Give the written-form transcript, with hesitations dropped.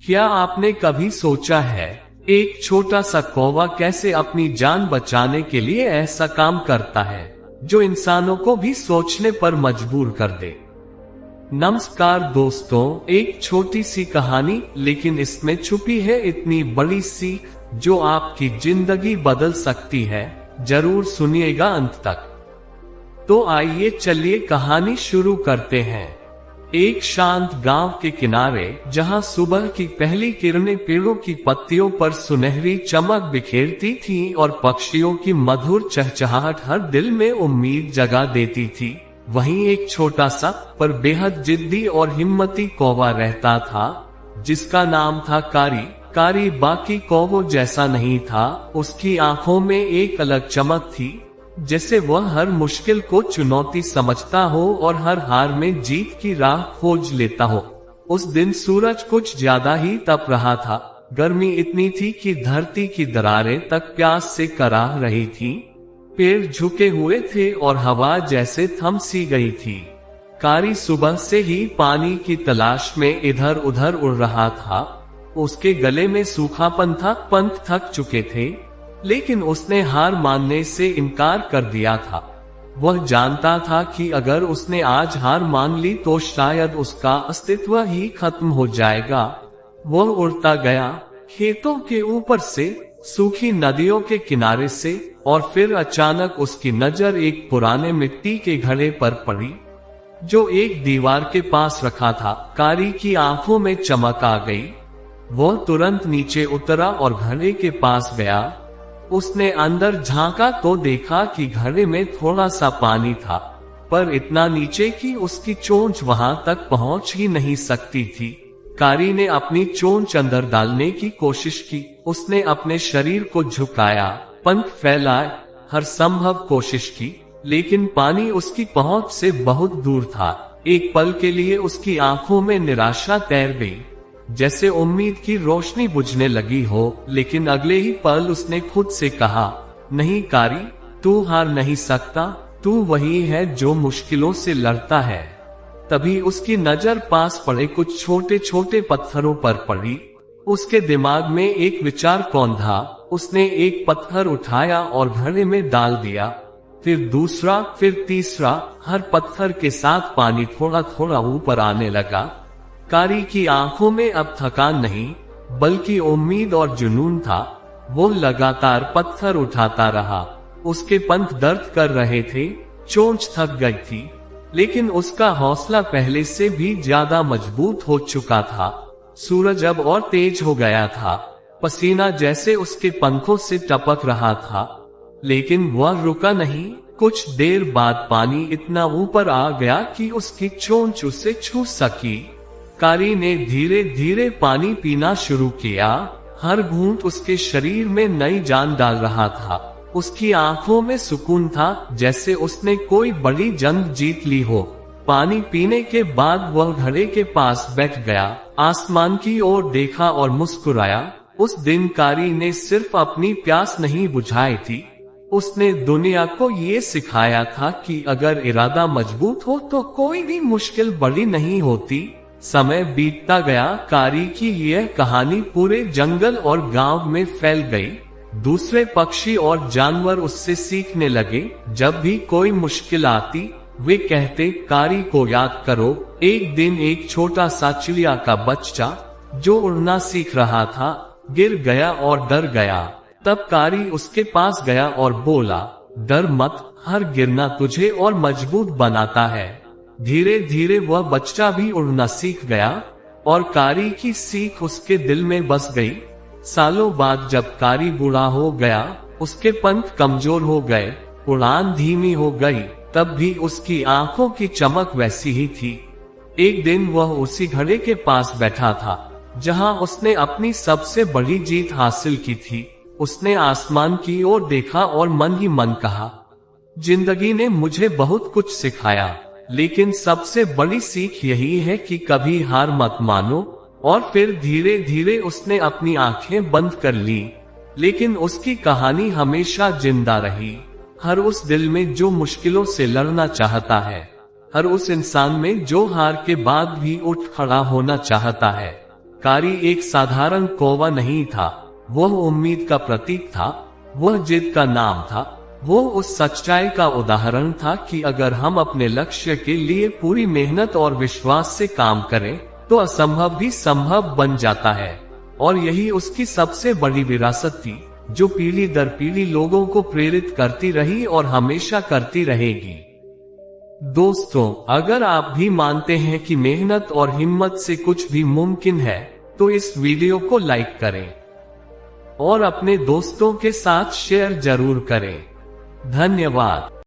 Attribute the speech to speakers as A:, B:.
A: क्या आपने कभी सोचा है एक छोटा सा कौवा कैसे अपनी जान बचाने के लिए ऐसा काम करता है जो इंसानों को भी सोचने पर मजबूर कर दे। नमस्कार दोस्तों, एक छोटी सी कहानी, लेकिन इसमें छुपी है इतनी बड़ी सीख जो आपकी जिंदगी बदल सकती है। जरूर सुनिएगा अंत तक। तो आइए चलिए कहानी शुरू करते हैं। एक शांत गांव के किनारे, जहां सुबह की पहली किरणें पेड़ों की पत्तियों पर सुनहरी चमक बिखेरती थीं और पक्षियों की मधुर चहचहाहट हर दिल में उम्मीद जगा देती थी, वहीं एक छोटा सा पर बेहद जिद्दी और हिम्मती कौवा रहता था, जिसका नाम था कारी। कारी बाकी कौवों जैसा नहीं था। उसकी आंखों में एक अलग चमक थी, जैसे वह हर मुश्किल को चुनौती समझता हो और हर हार में जीत की राह खोज लेता हो। उस दिन सूरज कुछ ज्यादा ही तप रहा था। गर्मी इतनी थी कि धरती की दरारें तक प्यास से कराह रही थीं। पेड़ झुके हुए थे और हवा जैसे थम सी गई थी। कारी सुबह से ही पानी की तलाश में इधर उधर उड़ रहा था। उसके गले में सूखापन था, पंख थक चुके थे, लेकिन उसने हार मानने से इनकार कर दिया था। वह जानता था कि अगर उसने आज हार मान ली तो शायद उसका अस्तित्व ही खत्म हो जाएगा। वह उड़ता गया, खेतों के ऊपर से, सूखी नदियों के किनारे से, और फिर अचानक उसकी नजर एक पुराने मिट्टी के घड़े पर पड़ी, जो एक दीवार के पास रखा था। कारी की आंखों में चमक आ गई। वह तुरंत नीचे उतरा और घड़े के पास गया। उसने अंदर झांका तो देखा कि घड़े में थोड़ा सा पानी था, पर इतना नीचे कि उसकी चोंच वहां तक पहुंच ही नहीं सकती थी। कारी ने अपनी चोंच अंदर डालने की कोशिश की। उसने अपने शरीर को झुकाया, पंख फैलाए, हर संभव कोशिश की, लेकिन पानी उसकी पहुंच से बहुत दूर था। एक पल के लिए उसकी आंखों में निराशा तैर गई, जैसे उम्मीद की रोशनी बुझने लगी हो, लेकिन अगले ही पल उसने खुद से कहा, नहीं कारी, तू हार नहीं सकता, तू वही है जो मुश्किलों से लड़ता है। तभी उसकी नजर पास पड़े कुछ छोटे छोटे पत्थरों पर पड़ी। उसके दिमाग में एक विचार कौंधा। उसने एक पत्थर उठाया और घड़े में डाल दिया, फिर दूसरा, फिर तीसरा। हर पत्थर के साथ पानी थोड़ा थोड़ा ऊपर आने लगा। कारी की आंखों में अब थकान नहीं, बल्कि उम्मीद और जुनून था। वो लगातार पत्थर उठाता रहा। उसके पंख दर्द कर रहे थे, चोंच थक गई थी, लेकिन उसका हौसला पहले से भी ज्यादा मजबूत हो चुका था। सूरज अब और तेज हो गया था। पसीना जैसे उसके पंखों से टपक रहा था, लेकिन वह रुका नहीं। कुछ देर बाद पानी इतना ऊपर आ गया कि उसकी चोंच उसे छू सकी। कारी ने धीरे धीरे पानी पीना शुरू किया। हर घूंट उसके शरीर में नई जान डाल रहा था। उसकी आंखों में सुकून था, जैसे उसने कोई बड़ी जंग जीत ली हो। पानी पीने के बाद वह घड़े के पास बैठ गया, आसमान की ओर देखा और मुस्कुराया। उस दिन कारी ने सिर्फ अपनी प्यास नहीं बुझाई थी, उसने दुनिया को ये सिखाया था कि अगर इरादा मजबूत हो तो कोई भी मुश्किल बड़ी नहीं होती। समय बीतता गया। कारी की यह कहानी पूरे जंगल और गांव में फैल गई। दूसरे पक्षी और जानवर उससे सीखने लगे। जब भी कोई मुश्किल आती, वे कहते, कारी को याद करो। एक दिन एक छोटा सा चिड़िया का बच्चा, जो उड़ना सीख रहा था, गिर गया और डर गया। तब कारी उसके पास गया और बोला, डर मत, हर गिरना तुझे और मजबूत बनाता है। धीरे धीरे वह बच्चा भी उड़ना सीख गया और कारी की सीख उसके दिल में बस गई। सालों बाद जब कारी बूढ़ा हो गया, उसके पंख कमजोर हो गए, उड़ान धीमी हो गई, तब भी उसकी आंखों की चमक वैसी ही थी। एक दिन वह उसी घड़े के पास बैठा था जहां उसने अपनी सबसे बड़ी जीत हासिल की थी। उसने आसमान की ओर देखा और मन ही मन कहा, जिंदगी ने मुझे बहुत कुछ सिखाया, लेकिन सबसे बड़ी सीख यही है कि कभी हार मत मानो। और फिर धीरे धीरे उसने अपनी आंखें बंद कर ली, लेकिन उसकी कहानी हमेशा जिंदा रही। हर उस दिल में जो मुश्किलों से लड़ना चाहता है, हर उस इंसान में जो हार के बाद भी उठ खड़ा होना चाहता है। कारी एक साधारण कौवा नहीं था, वह उम्मीद का प्रतीक था, वह जिद का नाम था, वो उस सच्चाई का उदाहरण था कि अगर हम अपने लक्ष्य के लिए पूरी मेहनत और विश्वास से काम करें, तो असंभव भी संभव बन जाता है। और यही उसकी सबसे बड़ी विरासत थी, जो पीढ़ी दर पीढ़ी लोगों को प्रेरित करती रही और हमेशा करती रहेगी। दोस्तों, अगर आप भी मानते हैं कि मेहनत और हिम्मत से कुछ भी मुमकिन है, तो इस वीडियो को लाइक करें और अपने दोस्तों के साथ शेयर जरूर करें। धन्यवाद।